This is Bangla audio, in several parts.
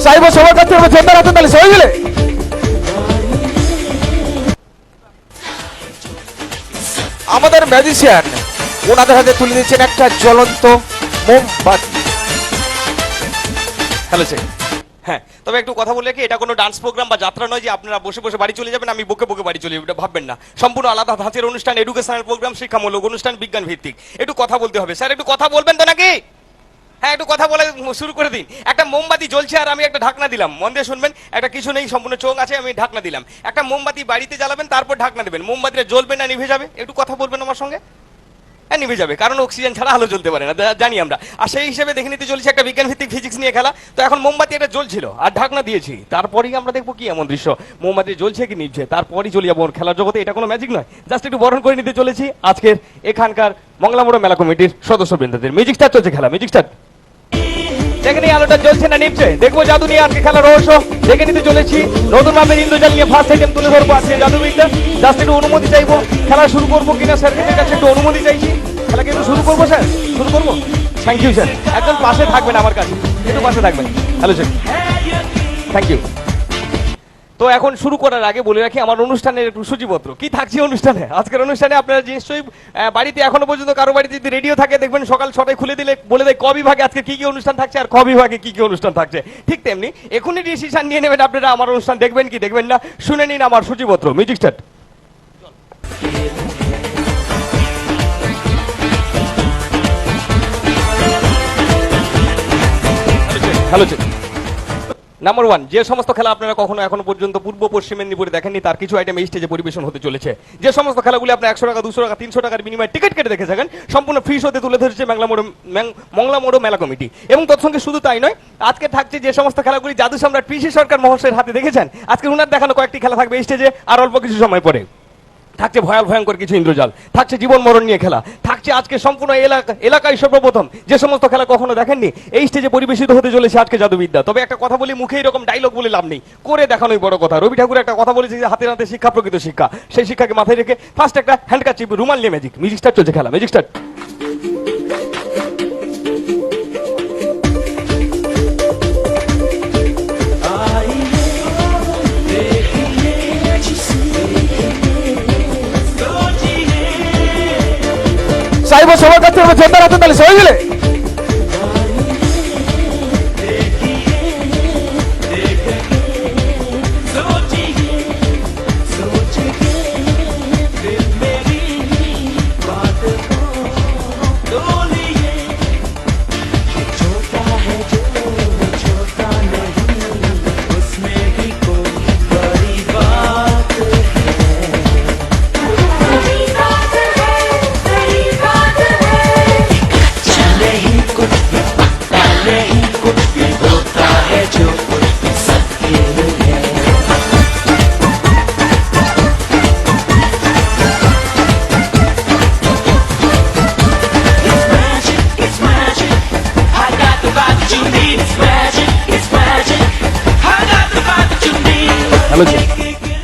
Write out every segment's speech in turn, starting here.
চাইবো সবার কাছ থেকে জোরদার হাতে তালি সবাই মিলে। আমাদের ম্যাজিশিয়ান ওনাদের হাতে তুলে দিচ্ছেন একটা জ্বলন্ত মোমবাতি। Hello sir. হ্যাঁ, তবে একটু কথা বলে কি, এটা কোনো ডান্স প্রোগ্রাম বা যাত্রা নয় যে আপনারা বসে বসে বাড়ি চলে যাবেন, আমি বকে বকে বাড়ি চলে যাবো, এটা ভাববেন না। সম্পূর্ণ আলাদা ধাঁচের অনুষ্ঠান, এডুকেশনাল প্রোগ্রাম, শিক্ষামূলক অনুষ্ঠান, বিজ্ঞান ভিত্তিক। একটু কথা বলতে হবে স্যার, একটু কথা বলবেন তো নাকি? হ্যাঁ, একটু কথা বলে শুরু করে দিন। একটা মোমবাতি জ্বলছে আর আমি একটা ঢাকনা দিলাম, মন দিয়ে শুনবেন। একটা কিছু নেই, সম্পূর্ণ চোখ আছে, আমি ঢাকনা দিলাম। একটা মোমবাতি বাড়িতে জ্বালাবেন, তারপর ঢাকনা দেবেন। মোমবাতিটা জ্বলবে না নিভে যাবে? একটু কথা বলবেন আমার সঙ্গে। হ্যাঁ, নিভে যাবে, কারণ অক্সিজেন ছাড়া আলো জ্বলতে পারে না, জানি আমরা। আর সেই হিসেবে দেখে নিতে চলেছে একটা বিজ্ঞান ভিত্তিক ফিজিক্স নিয়ে খেলা। তো এখন মোমবাতি একটা জ্বলছিল আর ঢাকনা দিয়েছি, তারপরেই আমরা দেখবো কি এমন দৃশ্য, মোমবাতি জ্বলছে কি নিভছে, তারপরই চলে যাবো খেলার জগতে। এটা কোনো ম্যাজিক নয়, জাস্ট একটু বরণ করে নিতে চলেছি আজকের এখানকার মংলামোড় মেলা কমিটির সদস্যবৃন্দদের। মিউজিক স্টার্ট চলছে, খেলা মিউজিক স্টার্ট। দেখে নিই আলোটা জ্বলছে না নিভছে, দেখবো জাদু নিয়ে আজকে খেলার রহস্য দেখে নিতে চলেছি। নতুন ভাবে ইন্দ্রজাল নিয়ে ফার্স্ট আইটেম তুলে ধরবো আজকে জাদুবিদ্যা। জাস্ট একটু অনুমতি চাইবো, খেলা শুরু করবো কিনা স্যারের কাছে একটু অনুমতি চাইছি। খেলাকে একটু শুরু করবো স্যার, শুরু করবো। থ্যাংক ইউ স্যার, একজন পাশে থাকবেন আমার কাছে, একটু পাশে থাকবেন। Hello sir, thank you. তো এখন শুরু করার আগে বলে রাখি আমার অনুষ্ঠানের একটু সূচিপত্র কি থাকছে অনুষ্ঠানে। আজকের অনুষ্ঠানে আপনারা নিশ্চয়ই বাড়িতে এখনো পর্যন্ত কারো বাড়িতে যদি রেডিও থাকে দেখবেন সকাল 6টায় খুলে দিলে বলে দেয় ক বিভাগে আজকে কি কি অনুষ্ঠান থাকছে আর ক বিভাগে কি কি অনুষ্ঠান থাকছে। ঠিক তেমনি এখনই ডিসিশন নিয়ে নেবেন আপনারা আমার অনুষ্ঠান দেখবেন কি দেখবেন না। শুনে নিন আমার সূচিপত্র, music start. Hello sir. Number 1, যে সমস্ত খেলা আপনারা কখনো এখনো পর্যন্ত পূর্ব পশ্চিম মেদিনীপুরে দেখেননি তার কিছু আইটেম এই স্টেজে পরিবেশন হতে চলেছে। যে সমস্ত খেলাগুলি আপনারা 100 টাকা 200 টাকা 300 টাকার বিনিময়ে টিকিট কেটে দেখে থাকেন, সম্পূর্ণ ফ্রি শোতে তুলে ধরেছে মংলামোড় মেলা কমিটি। এবং তৎসঙ্গে শুধু তাই নয়, আজকে থাকছে যে সমস্ত খেলাগুলি জাদু সম্রাট পিসি সরকার মহাশয়ের হাতে দেখেছেন, আজকে উনার দেখানো কয়েকটি খেলা থাকবে এই স্টেজে আর অল্প কিছু সময় পরে। থাকছে ভয়ঙ্কর কিছু ইন্দ্রজাল, থাকছে জীবন মরণ নিয়ে খেলা, থাকছে আজকে সম্পূর্ণ এলাকায় সর্বপ্রথম যে সমস্ত খেলা কখনো দেখেননি এই স্টেজে পরিবেশিত হতে চলেছে আজকে জাদুবিদ্যা। তবে একটা কথা বলি, মুখে এরকম ডায়লগ বলে লাভ নেই, করে দেখানোই বড় কথা। রবি ঠাকুর একটা কথা বলেছে যে হাতে হাতে শিক্ষা প্রকৃত শিক্ষা, সেই শিক্ষাকে মাথায় রেখে ফার্স্ট একটা হ্যান্ডকাচিপ রুমাল নিয়ে ম্যাজিক। মিউজিক স্টার্ট চলছে, খেলা মিউজিক স্টার্ট। চাইবো সবার কাছ থেকে জোরদার হাতে তালি সবাই মিলে।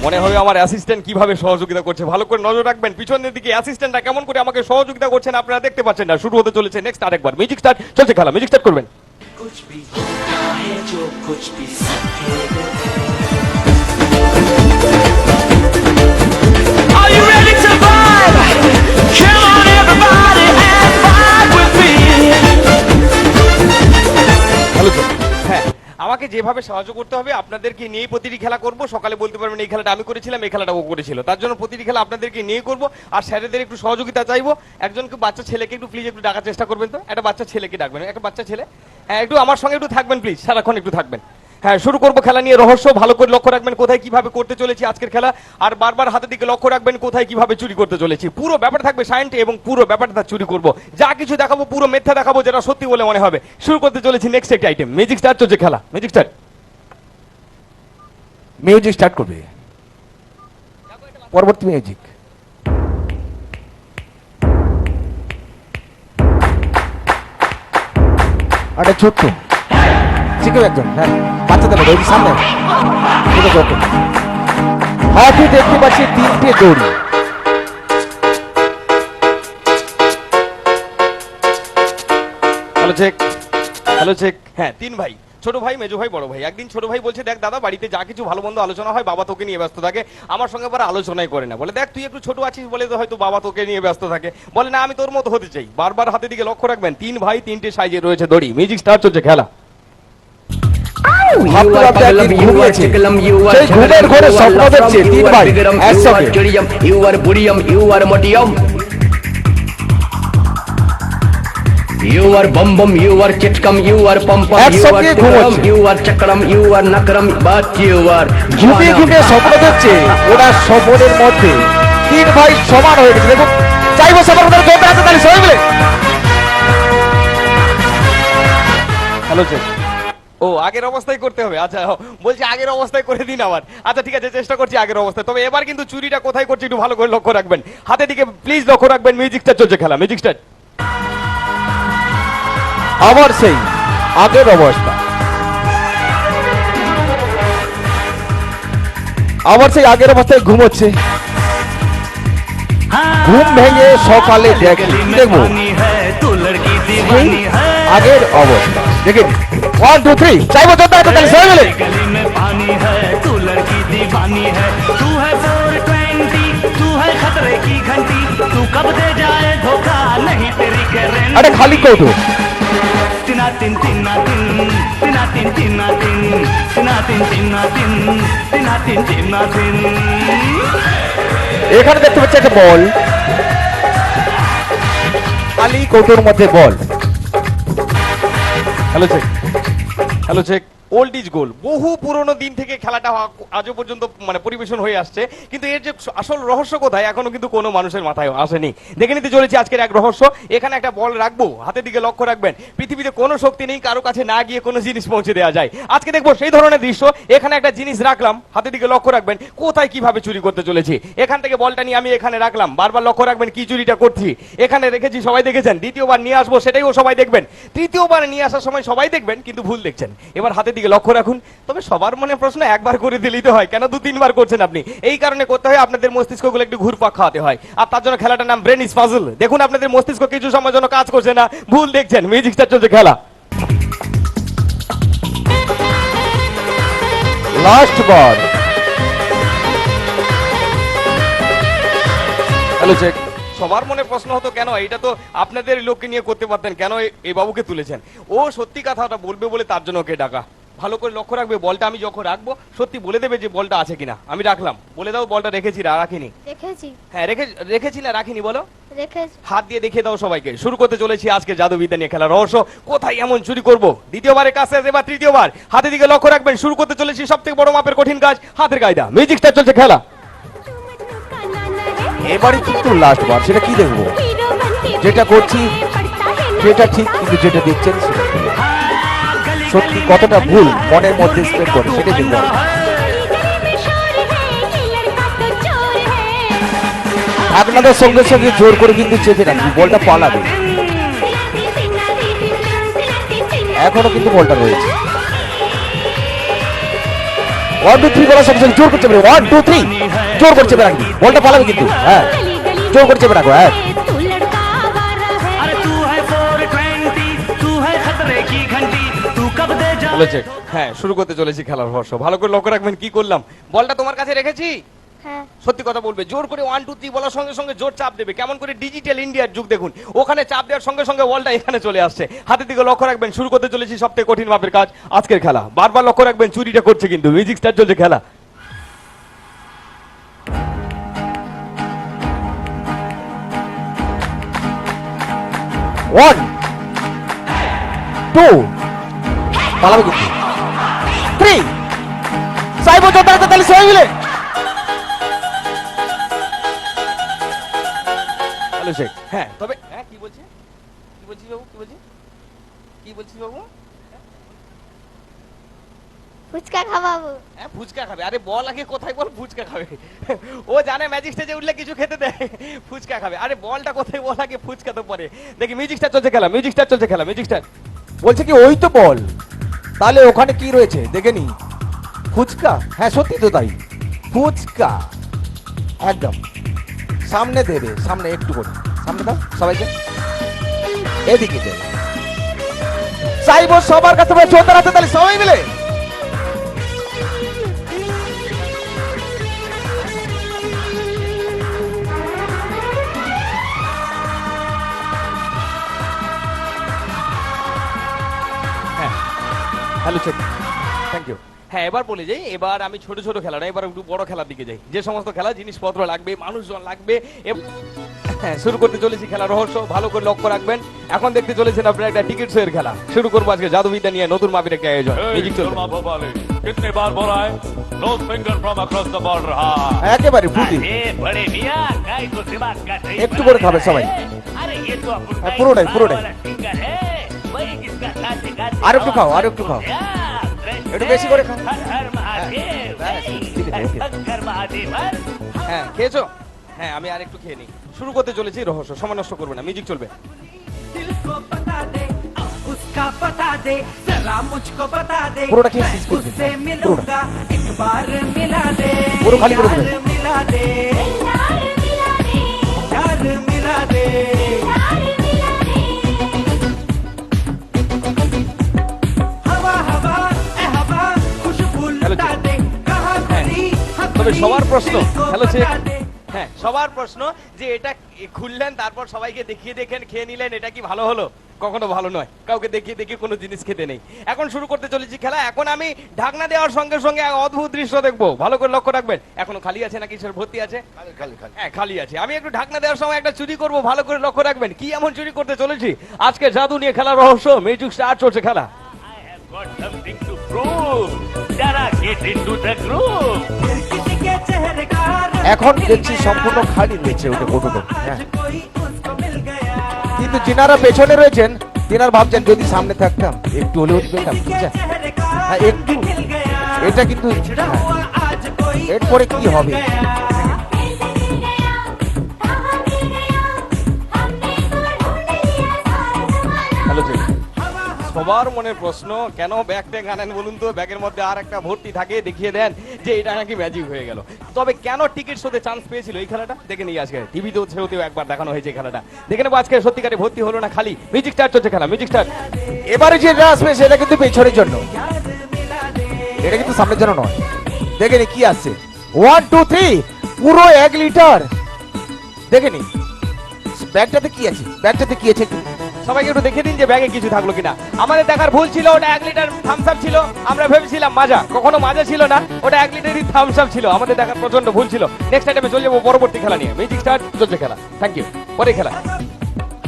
মনে হয় আমার অ্যাসিস্ট্যান্ট কিভাবে সহযোগিতা করছে, ভালো করে নজর রাখবেন পিছনের দিকে অ্যাসিস্ট্যান্টটা কেমন করে আমাকে সহযোগিতা করছেন আপনারা দেখতে পাচ্ছেন না। শুরু হতে চলেছে নেক্সট আরেকবার। মিউজিক স্টার্ট চলছে, খেলা মিউজিক স্টার্ট করবেন। Are you ready to vibe? Come on everybody and vibe with me. Hello sir. হ্যাঁ, আমাকে যেভাবে সাহায্য করতে হবে আপনাদেরকে নিয়ে প্রতিটি খেলা করব। সকালে বলতে পারবেন এই খেলাটা আমি করেছিলাম, এই খেলাটা ও করেছিল, তার জন্য প্রতিটি খেলা আপনাদেরকে নিয়ে করব। আর স্যারেদের একটু সহযোগিতা চাইবো। একজনকে বাচ্চা ছেলেকে একটু প্লিজ একটু ডাকার চেষ্টা করবেন তো, একটা বাচ্চা ছেলেকে ডাকবেন, একটা বাচ্চা ছেলে। হ্যাঁ, একটু আমার সঙ্গে একটু থাকবেন প্লিজ, সারাক্ষণ একটু থাকবেন। হ্যাঁ, শুরু করবো খেলা নিয়ে রহস্য। ভালো করে লক্ষ্য রাখবেন কোথায় কিভাবে করতে চলেছি আজকের খেলা, আর বারবার হাতের দিকে লক্ষ্য রাখবেন কোথায় কিভাবে চুরি করতে চলেছি। পুরো ব্যাপার থাকবে সায়েন্স এবং পুরো ব্যাপারটা চুরি করব। যা কিছু দেখাবো পুরো মিথ্যা দেখাবো, যেটা সত্যি বলে মনে হবে। শুরু করতে চলেছি নেক্সট একটা আইটেম। মিউজিক স্টার্ট চলছে, খেলা মিউজিক স্টার্ট। মিউজিক স্টার্ট করবে, পরবর্তী মিউজিক। আরে ছোট্ট যে কেউ একজন, হ্যাঁ বাচ্চাদের মধ্যে ওই সামনে হাতে দেখতে পাচ্ছি 3টে দড়ি। Hello check, hello check. হ্যাঁ, 3 ভাই ছোট ভাই, মেজো ভাই, বড় ভাই। একদিন ছোট ভাই বলছে, দেখ দাদা, বাড়িতে যা কিছু ভালো মন্দ আলোচনা হয় বাবা তোকে নিয়ে ব্যস্ত থাকে, আমার সঙ্গে আবার আলোচনাই করে না। বলে, দেখ তুই একটু ছোট আছিস বলে তো হয়তো বাবা তোকে নিয়ে ব্যস্ত থাকে। বলে, না আমি তোর মতো হতে চাই। বারবার হাতের দিকে লক্ষ্য রাখবেন, 3 ভাই 3টে সাইজে রয়েছে দড়ি। মিউজিক স্টার্ট হচ্ছে খেলা। ভাবতে ভাবতে একদিন ঘুমিয়েছে। সেই ঘুমের ঘরে স্বপ্ন দেখছে 3 ভাই একসঙ্গে। You are Buddham, you are Modium. You are Bum Bum, you are Chitkam, you are Pum Pum, you are একসঙ্গে Tukram, ঘুমোচ্ছে। you are Chakram, you are Nakram, but you are ঘুমিয়ে ঘুমিয়ে স্বপ্ন দেখছে ওরা স্বপ্নের মধ্যে 3 ভাই সমান হয়ে গেছে। দেখুন, চাইবো সবার মধ্যে জোর আছে, তাহলে সবাই মিলে হ্যালো চেক। ও, আগের অবস্থায় করতে হবে। আচ্ছা, বলছি আগের অবস্থায় করে দিন আবার। আচ্ছা ঠিক আছে, চেষ্টা করছি আগের অবস্থায়। তবে এবার কিন্তু চুরিটা কোথায় করছি একটু ভালো করে লক্ষ্য রাখবেন। হাতের দিকে প্লিজ লক্ষ্য রাখবেন। মিউজিক স্টার্ট চলছে খেলা। Music start. আবার সেই আগের অবস্থা, আবার সেই আগের অবস্থায় ঘুমোচ্ছে। ঘুম ভেঙে সকালে দেখি, কি দেখবো? সেই আগের অবস্থা। দেখে 1 2 3 চাইবো জোর আছে, তাহলে সবাই মিলে गली में पानी है, तू लड़की दीवानी है, तू है 420, तू है खतरे की घंटी, तू कब दे जाए धोखा, नहीं तेरी गारंटी। আরে খালি কৌটো। तिना तिन तिना तिन, तिना तिन तिना तिन, तिना तिन तिना तिन, तिना तिन तिना तिन। এখানে দেখতে পাচ্ছি একটা বল, খালি কৌটোর মধ্যে বল। Hello check. Hello check. Old is gold. বহু পুরনো দিন থেকে খেলাটা আজও পর্যন্ত মানে পরিবেশন হয়ে আসছে, কিন্তু এর যে আসল রহস্য কোথায় এখনো কিন্তু কোনো মানুষের মাথায় আসেনি। দেখে নিতে চলেছি আজকের এক রহস্য। এখানে একটা বল রাখবো, হাতের দিকে লক্ষ্য রাখবেন। পৃথিবীতে কোনো শক্তি নেই কারো কাছে না গিয়ে কোনো জিনিস পৌঁছে দেওয়া যায়। আজকে দেখবো সেই ধরনের দৃশ্য। এখানে একটা জিনিস রাখলাম, হাতের দিকে লক্ষ্য রাখবেন কোথায় কিভাবে চুরি করতে চলেছি। এখান থেকে বলটা নিয়ে আমি এখানে রাখলাম, বারবার লক্ষ্য রাখবেন কি চুরিটা করছি। এখানে রেখেছি, সবাই দেখেছেন। দ্বিতীয়বার নিয়ে আসবো, সেটাইও সবাই দেখবেন। তৃতীয়বার নিয়ে আসার সময় সবাই দেখবেন, কিন্তু ভুল দেখছেন। এবার হাতের দিকে লক্ষ্য রাখুন। তবে সবার মনে প্রশ্ন, একবার করে দিলেই তো হয়, কেন 2-3 বার করছেন আপনি? এই কারণে করতে হয়, আপনাদের মস্তিষ্কগুলো একটু ঘুরপাক খাওয়াতে হয়। আর তার জন্য খেলাটার নাম ব্রেন ইজ পাজল। দেখুন আপনাদের মস্তিষ্ক কিছু সময়ের জন্য কাজ করছে না, ভুল দেখছেন। মিউজিক স্টার্ট চলছে খেলা। লাস্ট বার। Hello check. সবার মনে প্রশ্ন হতো, কেন এটা তো আপনাদের লোককে নিয়ে করতে পারতেন, কেন এই বাবুকে তুলেছেন? ও সত্যি কথাটা বলবে বলে তার জন্য ওকে ডাকা। ভালো করে লক্ষ্য রাখবে, বলটা আমি যখন রাখবো সত্যি বলে দেবে যে বলটা আছে কিনা। আমি রাখলাম, বলে দাও বলটা রেখেছি না রাখিনি। রেখেছি হ্যাঁ রেখেছি না রাখিনি বলো। রেখেছি হাত দিয়ে দেখিয়ে দাও সবাইকে। শুরু করতে চলেছি আজকে জাদুবিদ্যা নিয়ে খেলা রহস্য। কোথায় এমন চুরি করব? দ্বিতীয়বারের কাছে এবার তৃতীয়বার। হাতের দিকে লক্ষ্য রাখবেন। শুরু করতে চলেছি সব থেকে বড় মাপের কঠিন কাজ, হাতের কায়দা। মিউজিক স্টার্ট চলছে খেলা। এবারই কিন্তু লাস্ট বার। সেটা কি দেখবো? যেটা করছি সেটা ঠিক, কিন্তু যেটা দেখছেন সেটা ভুল। সত্যি কতটা ভুল মনের মধ্যে স্প্রেড করে সেটা দেখবো। আপনাদের সঙ্গে সঙ্গে জোর করে কিন্তু চেপে রাখবি, বলটা পালাবে। এখনো কিন্তু বলটা রয়েছে। 1 2 3 বলার সঙ্গে সঙ্গে জোর করে চেপে রাখবি। 1 2 3 জোর করে চেপে রাখবি, বলটা পালাবে কিন্তু। হ্যাঁ, জোর করে চেপে রাখবো। হ্যাঁ, अरे तू है 420, तू है खतरे की घंटी, तू कब दे जाए বলেছে। হ্যাঁ, শুরু করতে চলেছি খেলার রহস্য। ভালো করে লক্ষ্য রাখবেন কি করলাম। বলটা তোমার কাছে রেখেছি, হ্যাঁ সত্যি কথা বলবে। জোর করে 1 2 3 বলার সঙ্গে সঙ্গে জোর চাপ দেবে, কেমন করে ডিজিটাল ইন্ডিয়ার যুগ দেখুন। ওখানে চাপ দেওয়ার সঙ্গে সঙ্গে বলটা এখানে চলে আসছে। হাতের দিকে লক্ষ্য রাখবেন। শুরু করতে চলেছি সবথেকে কঠিন মাপের কাজ, আজকের খেলা। বারবার লক্ষ্য রাখবেন চুরিটা করছে কিন্তু। মিউজিক স্টার্ট চলছে খেলা। 1 2 পালাবে কিন্তু। 3 চাইবো জোর আছে, তাহলে সবাই মিলে হ্যালো শেখ। হ্যাঁ তবে হ্যাঁ কি বলছে, কি বলছিস বাবু, কি বলছিস, কি বলছিস বাবু? ফুচকা খাওয়াবো। হ্যাঁ ফুচকা খাবে। আরে বল আগে কোথায়, বল ফুচকা খাবে। ও জানে ম্যাজিক স্টেজে উঠলে কিছু খেতে দেয়, ফুচকা খাবে। আরে বলটা কোথায়, বল আগে, ফুচকা তো পরে। দেখি মিউজিক স্টার চলছে খেলা। মিউজিক স্টার চলছে খেলা। মিউজিক স্টার বলছে কি ওই তো বল, তাহলে ওখানে কি রয়েছে দেখে নি। ফুচকা। হ্যাঁ সত্যি তো তাই, ফুচকা একদম সামনে দেবে, সামনে একটু করে সামনে দাও সবাইকে, এদিকে দেবে। চাইবো সবার কাছে জোরদার হাতে তালি সবাই মিলে। Hello check, thank you. হ্যাঁ, এবার বলে যাই, এবার আমি ছোট ছোট খেলা না, এবার একটু বড় খেলার দিকে যাই। যে সমস্ত খেলা জিনিসপত্র লাগবে, মানুষজন লাগবে, হ্যাঁ, শুরু করতে চলেছি খেলা রহস্য। ভালো করে লক্ষ্য রাখবেন। এখন দেখতে চলেছেন আপনারা একটা টিকিট শোয়ের খেলা। শুরু করবো আজকে জাদুবিদ্যা নিয়ে নতুন মাপের একটা আয়োজন। মিউজিক চলবে। कितने बार बोला है no finger from across the border. हाँ একেবারে ফুটি बड़े मियां गाय को दिमाग का सही একটু করে খাবে সবাই। अरे ये तो अपन হ্যাঁ, পুরোটাই পুরোটাই। फिंगर है वही जिसका गाते गाते আর একটু খাও, আর একটু খাও। একটু বেশি করে খাও। हर हर महादेव ঠিক আছে, ওকে। हर हर महादेव हर হ্যাঁ, খেয়েছো? হ্যাঁ, আমি আর একটু খেয়ে নিই। শুরু করতে চলেছি রহস্য। সময় নষ্ট করবে না, মিউজিক চলবে। दिल को बता दे उसका बता दे जरा मुझको बता दे পুরোটা খেয়ে শেষ করে দিন। उससे मिलूंगा एक बार मिला दे পুরো খালি করে দেবেন। यार मिला दे यार मिला दे हवा हवा ए हवा खुशबू लुटा दे कहाँ खड़ी তবে সবার প্রশ্ন, दिल को হ্যালো চেক। बता दे। হ্যাঁ, সবার প্রশ্ন যে এটা খুললেন, তারপর সবাইকে দেখিয়ে দেখেন, খেয়ে নিলেন, এটা কি ভালো হলো? কখনো ভালো নয়। কাউকে দেখিয়ে দেখিয়ে কোনো জিনিস খেতে নেই। এখন শুরু করতে চলেছি খেলা। এখন আমি ঢাকনা দেওয়ার সঙ্গে সঙ্গে এক অদ্ভুত দৃশ্য দেখবো। ভালো করে লক্ষ্য রাখবেন। এখনো খালি আছে নাকি স্যার ভর্তি আছে? হ্যাঁ, খালি আছে। আমি একটু ঢাকনা দেওয়ার সময় একটা চুরি করব, ভালো করে লক্ষ্য রাখবেন। কি এমন চুরি করতে চলেছি? আজকে জাদু নিয়ে খেলা রহস্য। মিউজিক স্টার্ট চলছে খেলা। I have got something to prove. Jara get into the groove. किसी के चेहरे का रंग এখন मिल দেখছি गया। সম্পূর্ণ খালি রয়েছে ওটা কোটোটা। হ্যাঁ, आज कोई उसको मिल गया কিন্তু যিনারা পেছনে রয়েছেন তিনারা ভাবছেন যদি সামনে থাকতাম একটু হলেও পেতাম। किसी के বুঝছেন? चेहरे का হ্যাঁ, रंग একটু मिल गया এটা কিন্তু बिछड़ा হ্যাঁ, हुआ आज कोई এরপরে उसको কি मिल হবে? गया। Hello check. সবার মনের প্রশ্ন, কেন ব্যাগ ট্যাগ আনেন বলুন তো? ব্যাগের মধ্যে আর একটা ভর্তি থাকে, দেখিয়ে দেন যে এটা নাকি ম্যাজিক হয়ে গেল। তবে কেন টিকিট শোতে চান্স পেয়েছিল এই খেলাটা দেখে নিই। আজকে টিভিতেও সেওতেও একবার দেখানো হয়েছে খেলাটা। দেখে নেবো আজকে সত্যিকারে ভর্তি হলো না খালি। মিউজিক স্টার্ট চলছে খেলা, মিউজিক স্টার্ট। এবারে যেটা আসবে সেটা কিন্তু পেছনের জন্য, এটা কিন্তু সামনের জন্য নয়। দেখে নি কি আসছে। 1 2 3 পুরো 1 লিটার। দেখে নি ব্যাগটাতে কি আছে, ব্যাগটাতে কি আছে একটু সবাইকে একটু দেখে দিন যে ব্যাগে কিছু থাকলো কিনা। আমাদের দেখার ভুল ছিল, ওটা 1 লিটার থামস আপ ছিল। আমরা ভেবেছিলাম মাজা, কখনো মাজা ছিল না, ওটা 1 লিটারই থামস আপ ছিল। আমাদের দেখার প্রচন্ড ভুল ছিল। নেক্সট আইটেমে চলে যাবো পরবর্তী খেলা নিয়ে। মিউজিক স্টার্ট চলছে খেলা। Thank you. পরে খেলা।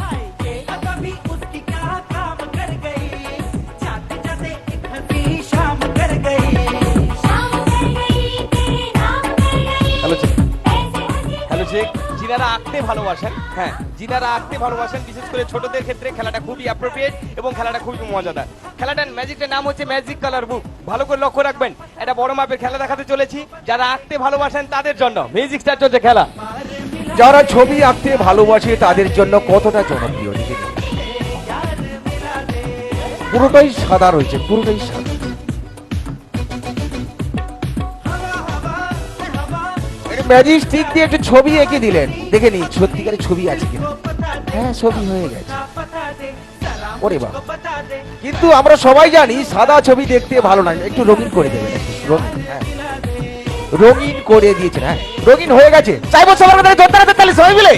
हाय ये अदा भी उसकी क्या काम कर गई जाते जाते एक हंसी शाम कर गई হ্যালো চেক। Hello check. যিনারা আঁকতে ভালোবাসেন, হ্যাঁ, যিনারা আঁকতে ভালোবাসেন, বিশেষ করে ছোটদের ক্ষেত্রে খেলাটা খুবই অ্যাপ্রোপ্রিয়েট এবং খেলাটা খুবই মজাদার। খেলাটার ম্যাজিকটার নাম হচ্ছে ম্যাজিক কালার বুক। ভালো করে লক্ষ্য রাখবেন। এটা বড় মাপের খেলা দেখাতে চলেছি। যারা আঁকতে ভালোবাসেন তাদের জন্য। মিউজিক স্টার্ট চলছে খেলা। যারা ছবি আঁকতে ভালোবাসে তাদের জন্য কতটা জনপ্রিয় দেখে নিন। পুরোটাই সাদা রয়েছে, পুরোটাই সাদা। ম্যাজিক স্টিক দিয়ে একটু ছবি এঁকে দিলেন, দেখে নি সত্যিকারের ছবি আছে কিনা। হ্যাঁ, ছবি হয়ে গেছে। बता दे जरा ওরে বাবা, मुझको बता दे কিন্তু আমরা সবাই জানি সাদা ছবি দেখতে ভালো লাগে, একটু রঙিন করে দেবেন। একটু রঙিন, হ্যাঁ, রঙিন করে দিয়েছেন। হ্যাঁ, রঙিন হয়ে গেছে। চাইবো সবার কথা জোরদার হাতে তালি সবাই মিলে।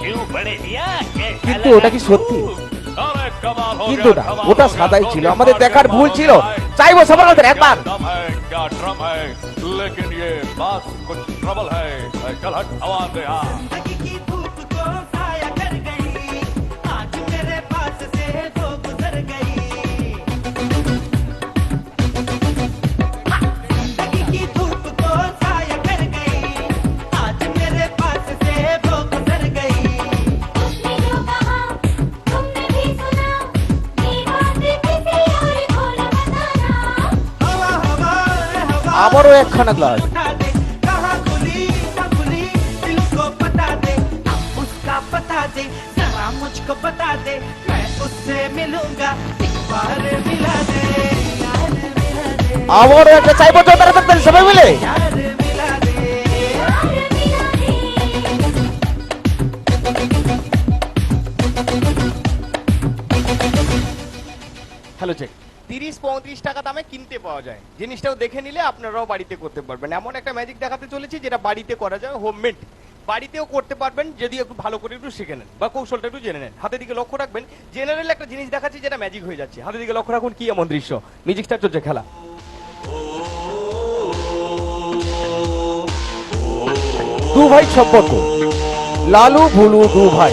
क्यों बड़े मियां कैसा কিন্তু लगा ওটা কি সত্যি? अरे कमाल हो কিন্তু गया, না, कमाल ওটা हो गया, সাদাই लोग ছিল। ये আমাদের बात দেখার के ভুল बात ছিল। है। চাইবো সবার কথা একবার। क्या दम है, क्या ड्रम है, लेकिन ये बात कुछ ट्रबल है। चल हट आवाज दे। हाँ जिंदगी की धूप को साया कर गई आज मेरे पास से वो गुजर गई जिंदगी की धूप को साया कर गई आज मेरे पास से वो गुजर गई हवा हवा हवा আমারও একখানা গ্লাস। बता दे कहाँ खुली न खुली दिल को बता दे उसका बता दे जरा मुझको बता दे मैं उससे मिलूंगा एक बार मिला दे यार मिला दे আমারও একটা চাইবো জোরদার হাতে তালি সবাই মিলে। यार मिला दे হ্যালো চেক 30-35 টাকা দামে কিনতে পাওয়া যায়, জিনিসটাও দেখে নিলে আপনারাও বাড়িতে করতে পারবেন। এমন একটা ম্যাজিক দেখাতে চলেছি যেটা বাড়িতে করা যায়, হোমমেড, বাড়িতেও করতে পারবেন যদি একটু ভালো করে একটু শিখে নেন বা কৌশলটা একটু জেনে নেন। হাতের দিকে লক্ষ্য রাখবেন, জেনারেল একটা জিনিস দেখাচ্ছি যেটা ম্যাজিক হয়ে যাচ্ছে। হাতের দিকে লক্ষ্য রাখুন, কি এমন দৃশ্য, মিউজিক স্টার্ট চলছে খেলা। দু ভাই সম্পর্ক, লালু ভুলু দু ভাই,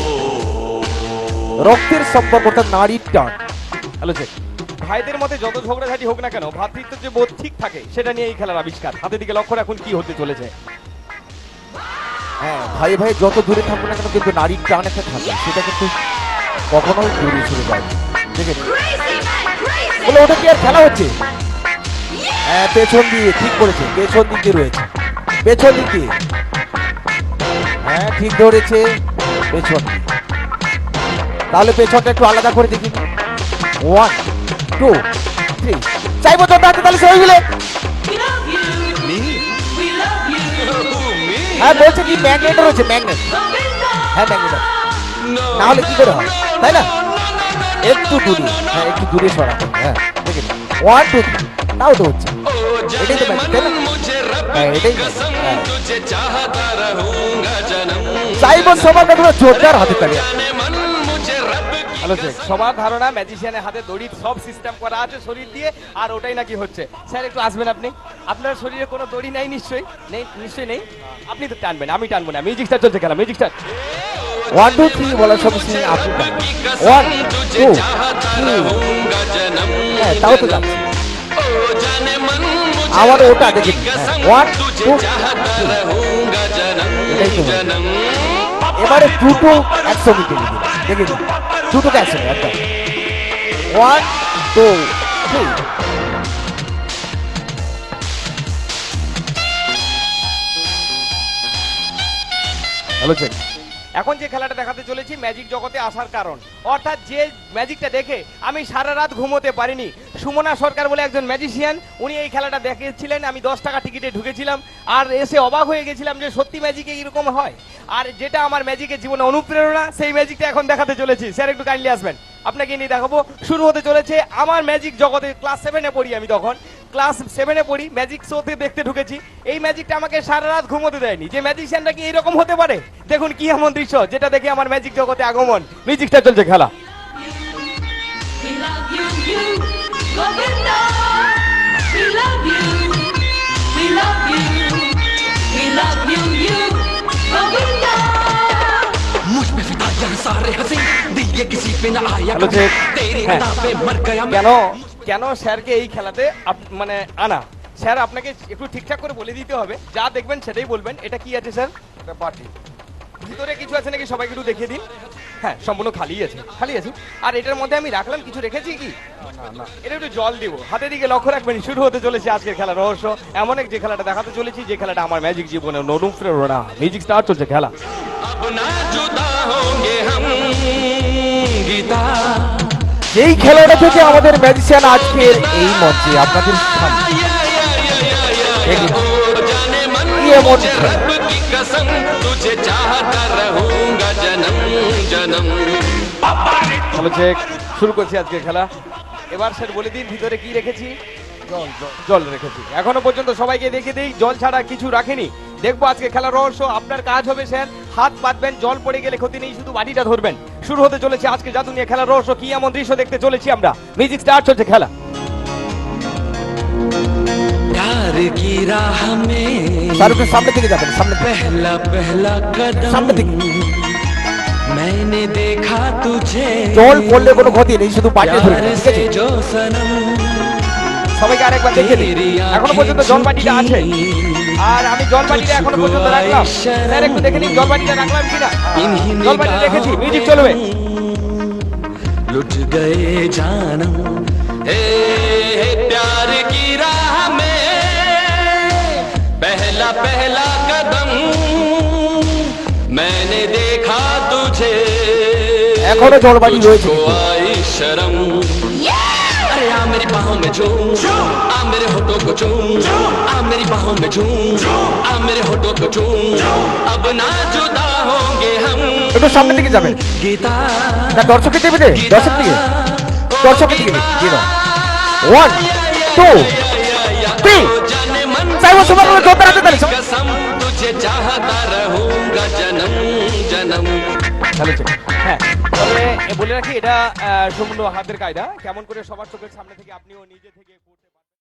রক্তের সম্পর্ক, অর্থাৎ নারীর টান। হ্যালো চেক ভাইদের মধ্যে যত ঝগড়াঝাটি হোক না কেন, ভ্রাতৃত্ব যে বোধ ঠিক থাকে সেটা নিয়ে এই খেলার আবিষ্কার। হাতের দিকে লক্ষ্য রাখুন কি হতে চলেছে। হ্যাঁ, ভাই ভাই যত দূরে থাকবে না কেন, কিন্তু নারীর টান একটা থাকে, সেটা কিন্তু কখনোই দূরে সরে যায় না। দেখে নিন। বলে ওটা কি আর খেলা হচ্ছে? হ্যাঁ, পেছন দিয়ে, ঠিক করেছে, পেছন দিক দিয়ে রয়েছে, পেছন দিক দিয়ে। হ্যাঁ, ঠিক ধরেছে, পেছন দিয়ে। তাহলে পেছনটা একটু আলাদা করে দেখি। 1 2 3 চাইবো তো দাঁড়াতে, তাহলে সবাই মিলে। হ্যাঁ, বলছে কি ম্যাগনেটও রয়েছে, ম্যাগনেট। হ্যাঁ, ম্যাগনেট না হলে কি করে হয়, তাই না? একটু দূরে, হ্যাঁ একটু দূরে সরাতে। হ্যাঁ, দেখে 1 2 3, তাও তো হচ্ছে। এটাই তো ম্যাজিক, তাই না? হ্যাঁ, এটাই চাইবো সবার পুরো জোরদার হাতে তালি। হ্যালো চেক সবার ধারণা ম্যাজিশিয়ানের হাতে দড়ি সব সিস্টেম করা আছে শরীর দিয়ে, আর ওটাই নাকি হচ্ছে। স্যার একটু আসবেন আপনি, আপনার শরীরে কোনো দড়ি নাই নিশ্চয়ই নেই, নিশ্চয়ই নেই। আপনি তো টানবেন, আমি টানবো না। মিউজিক স্টার্ট চলছে খেলা, মিউজিক স্টার্ট। 1 2 3 বলার সঙ্গে সঙ্গে আপনি 1 2 3। হ্যাঁ, তাও তো যাচ্ছে। আবার ওটা দেখে 1 2 এটাই তো। এবারে দুটো একসঙ্গে টেনে দিন, দেখে দিন, দুটোকে একসঙ্গে একটা 1 2 3। হ্যালো চেক এখন যে খেলাটা দেখাতে চলেছি ম্যাজিক জগতে আসার কারণ, অর্থাৎ যে ম্যাজিকটা দেখে আমি সারা রাত ঘুমোতে পারিনি। সুমনা সরকার বলে একজন ম্যাজিশিয়ান, উনি এই খেলাটা দেখিয়েছিলেন। আমি 10 টাকা টিকিটে ঢুকেছিলাম আর এসে অবাক হয়ে গেছিলাম যে সত্যি ম্যাজিকে এরকম হয়। আর যেটা আমার ম্যাজিকের জীবনে অনুপ্রেরণা, সেই ম্যাজিকটা এখন দেখাতে চলেছি। স্যার একটু কাইন্ডলি আসবেন, আপনাকে নিয়ে দেখাবো। শুরু হতে চলেছে আমার ম্যাজিক জগতে। ক্লাস 7-এ পড়ি আমি, তখন ক্লাস 7-এ পড়ি, ম্যাজিক শোতে দেখতে ঢুকেছি। এই ম্যাজিকটা আমাকে সারা রাত ঘুমোতে দেয়নি। যে ম্যাজিশিয়ানটা কি এরকম হতে পারে, দেখুন কি এমন দৃশ্য যেটা দেখে আমার ম্যাজিক জগতে আগমন। মিউজিকটা চলছে খেলা। We love you, you, Govinda. We love you, we love you, we love you, you, Govinda. मुझ पे फिदा यहाँ सारे हंसी दिल ये किसी पे ना आया হ্যালো कभी, চেক तेरी হ্যাঁ। अदा पे मर गया मैं। কেন কেন স্যারকে এই খেলাতে মানে আনা, স্যার আপনাকে একটু ঠিকঠাক করে বলে দিতে হবে, যা দেখবেন সেটাই বলবেন। এটা কি আছে স্যার? এটা বাটি, ভিতরে কিছু আছে নাকি সবাইকে একটু দেখিয়ে দিন। হ্যাঁ, সম্পূর্ণ খালি আছে, খালি আছে। আর এটার মধ্যে আমি রাখলাম কিছু, রেখেছি কি? না, এটা একটু জল দিব। হাতের দিকে লক্ষ্য রাখবেন। শুরু হতে চলেছে আজকের খেলার রহস্য, এমন এক যে খেলাটা দেখাতে চলেছি, যে খেলাটা আমার ম্যাজিক জীবনের অনুপ্রেরণা। মিউজিক স্টার্ট চলছে খেলা। अब ना जुदा होंगे हम गीता। এই খেলাটা থেকে আমাদের ম্যাজিশিয়ান আজকের এই মঞ্চে আপনাদের সামনে। দেখুন, जाने मन কি এমন मुझे খেলা। रब की कसम तुझे चाहता रहूंगा जन्म जन्म। হ্যালো চেক শুরু করছি আজকের খেলা। এবার স্যার বলে দিন ভিতরে কি রেখেছি? জল রেখেছি। এখনো পর্যন্ত সবাইকে দেখে দিই, জল ছাড়া কিছু রাখিনি। দেখবো আজকে খেলার রহস্য। আপনার কাজ হবে স্যার, হাত পাতবেন, জল পড়ে গেলে ক্ষতি নেই, শুধু বাটিটা ধরবেন। শুরু হতে চলেছে আজকে জাদু নিয়ে খেলার রহস্য। কি এমন দৃশ্য দেখতে চলেছি আমরা। মিউজিক স্টার্ট চলছে খেলা। प्यार की राह में শাহরুখের সামনে থেকে যাবেন, সামনে থেকে। पहला पहला সামনে कदम থেকে। मैंने देखा तुझे জল পড়লে কোনো ক্ষতি নেই, শুধু বাটি ধরবেন, प्यार ঠিক আছে? से जो सनम সবাইকে আরেকবার দেখে দিই। এখনো পর্যন্ত জল বাটিটা আছে, আর আমি জল বাটিটা এখনো পর্যন্ত রাখলাম। স্যার একটু দেখে নিন জল বাটিটা রাখলাম কিনা। জল বাটি রেখেছি, মিউজিক চলবে। लुट गए जानम हे प्यार की राह में पहला पहला कदम मैंने देखा तुझे এখনো জল বাটি রয়েছে तुझको কিন্তু। आई शर्म अरे आ मेरी बाहों में झूम आ मेरे होठों को चूम आ मेरी बाहों में झूम आ मेरे होठों को चूम अब ना जुदा होंगे हम একটু সামনে থেকে যাবেন। गीता না, দর্শকের টিভিতে, দর্শক দিকে, দর্শকের দিকে দিয়ে দাও। 1 2 3 চাইবো সবার মধ্যে জোরদার হাতে তালি कसम तुझे चाहता रहूंगा जन्म जन्म তাহলে চলো। হ্যাঁ তবে বলে রাখি এটা সম্পূর্ণ হাতের কায়দা, কেমন করে সবার চোখের সামনে থেকে আপনিও নিজে থেকে করতে